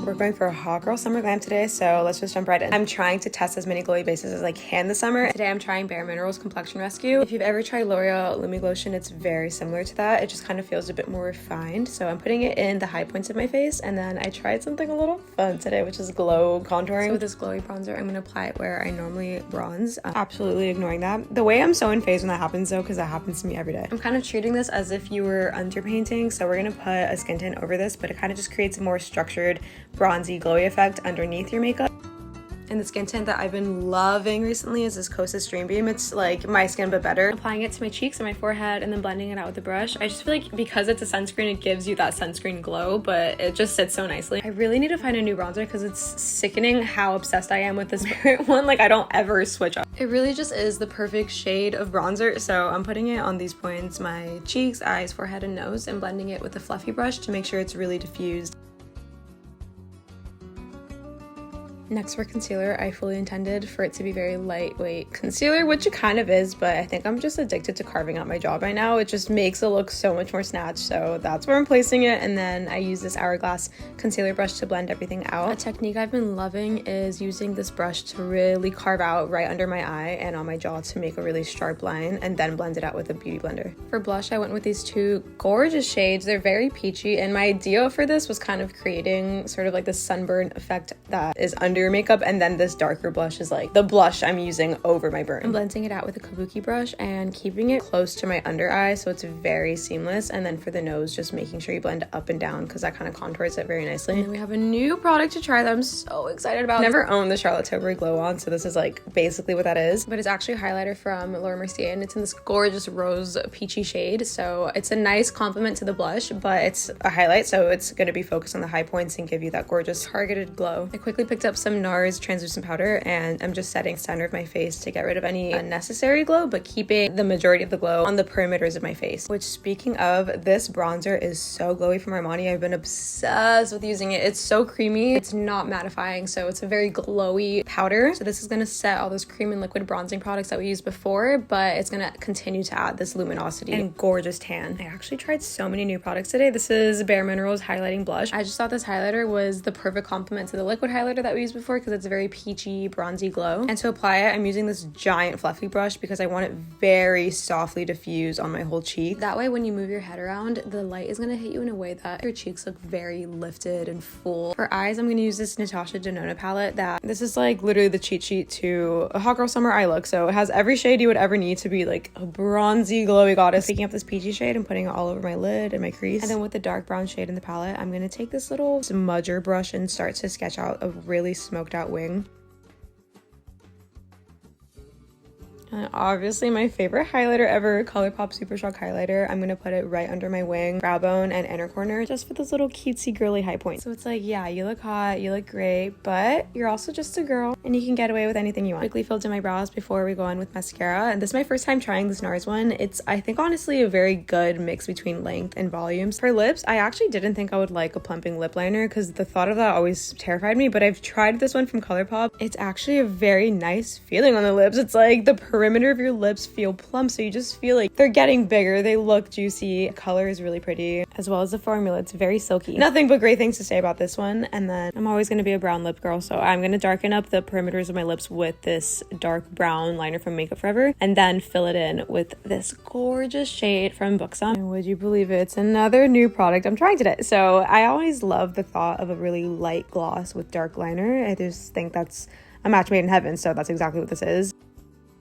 We're going for a hot girl summer glam today, so let's just jump right in. I'm trying to test as many glowy bases as I can this summer. Today I'm trying Bare Minerals Complexion Rescue. If you've ever tried L'Oreal Lumi Lotion, it's very similar to that. It just kind of feels a bit more refined. So I'm putting it in the high points of my face, and then I tried something a little fun today, which is glow contouring. So with this glowy bronzer, I'm gonna apply it where I normally bronze. Absolutely ignoring that. The way I'm so in phase when that happens though, because that happens to me every day. I'm kind of treating this as if you were underpainting. So we're gonna put a skin tint over this, but it kind of just creates a more structured, bronzy, glowy effect underneath your makeup. And the skin tint that I've been loving recently is this Kosas Dream Beam. It's like my skin but better. Applying it to my cheeks and my forehead and then blending it out with a brush. I just feel like because it's a sunscreen, it gives you that sunscreen glow, but it just sits so nicely. I really need to find a new bronzer because it's sickening how obsessed I am with this one. Like I don't ever switch up. It really just is the perfect shade of bronzer. So I'm putting it on these points, my cheeks, eyes, forehead, and nose, and blending it with a fluffy brush to make sure it's really diffused. Next for concealer, I fully intended for it to be very lightweight concealer, which it kind of is, but I think I'm just addicted to carving out my jaw by now. It just makes it look so much more snatched, so that's where I'm placing it. And then I use this Hourglass concealer brush to blend everything out. A technique I've been loving is using this brush to really carve out right under my eye and on my jaw to make a really sharp line, and then blend it out with a beauty blender. For blush, I went with these two gorgeous shades. They're very peachy, and my idea for this was kind of creating sort of like the sunburn effect that is under your makeup, and then this darker blush is like the blush I'm using over my burn. I'm blending it out with a kabuki brush and keeping it close to my under eye so it's very seamless. And then for the nose, just making sure you blend up and down because that kind of contours it very nicely. And then we have a new product to try that I'm so excited about. Never owned the Charlotte Tilbury Glow On, so this is like basically what that is, but it's actually a highlighter from Mercier, and it's in this gorgeous rose peachy shade. So it's a nice complement to the blush, but it's a highlight, so it's going to be focused on the high points and give you that gorgeous targeted glow. I quickly picked up some NARS translucent powder, and I'm just setting center of my face to get rid of any unnecessary glow, but keeping the majority of the glow on the perimeters of my face. Which, speaking of, this bronzer is so glowy from Armani. I've been obsessed with using it. It's so creamy. It's not mattifying, so it's a very glowy powder. So this is going to set all those cream and liquid bronzing products that we used before, but it's going to continue to add this luminosity and gorgeous tan. I actually tried so many new products today. This is Bare Minerals highlighting blush. I just thought this highlighter was the perfect complement to the liquid highlighter that we used before, because it's a very peachy, bronzy glow. And to apply it, I'm using this giant fluffy brush because I want it very softly diffused on my whole cheek. That way, when you move your head around, the light is going to hit you in a way that your cheeks look very lifted and full. For eyes, I'm going to use this Natasha Denona palette. This is like literally the cheat sheet to a hot girl summer eye look. So it has every shade you would ever need to be like a bronzy, glowy goddess. Picking up this peachy shade and putting it all over my lid and my crease. And then with the dark brown shade in the palette, I'm going to take this little smudger brush and start to sketch out a really smoked out wing. And obviously my favorite highlighter ever, Colourpop Supershock highlighter. I'm gonna put it right under my wing, brow bone, and inner corner, just for those little cutesy girly high points. So it's like, yeah, you look hot, you look great, but you're also just a girl and you can get away with anything you want. Quickly filled in my brows before we go on with mascara. And this is my first time trying this NARS one. It's, I think, honestly a very good mix between length and volumes. For lips, I actually didn't think I would like a plumping lip liner because the thought of that always terrified me, but I've tried this one from Colourpop. It's actually a very nice feeling on the lips. It's like the perimeter of your lips feel plump, so you just feel like they're getting bigger, they look juicy, the color is really pretty, as well as the formula. It's very silky. Nothing but great things to say about this one. And then I'm always going to be a brown lip girl, so I'm going to darken up the perimeters of my lips with this dark brown liner from Makeup Forever, and then fill it in with this gorgeous shade from Buxom. And would you believe it, it's another new product I'm trying today. So I always love the thought of a really light gloss with dark liner. I just think that's a match made in heaven, so that's exactly what this is.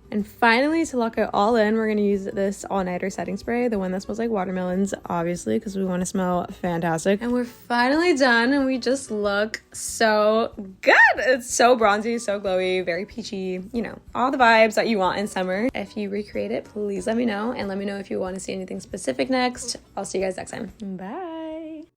And finally, to lock it all in, we're going to use this all-nighter setting spray, the one that smells like watermelons, obviously, because we want to smell fantastic. And we're finally done, and we just look so good. It's so bronzy, so glowy, very peachy, you know, all the vibes that you want in summer. If you recreate it, please let me know, and let me know if you want to see anything specific next. I'll see you guys next time. Bye!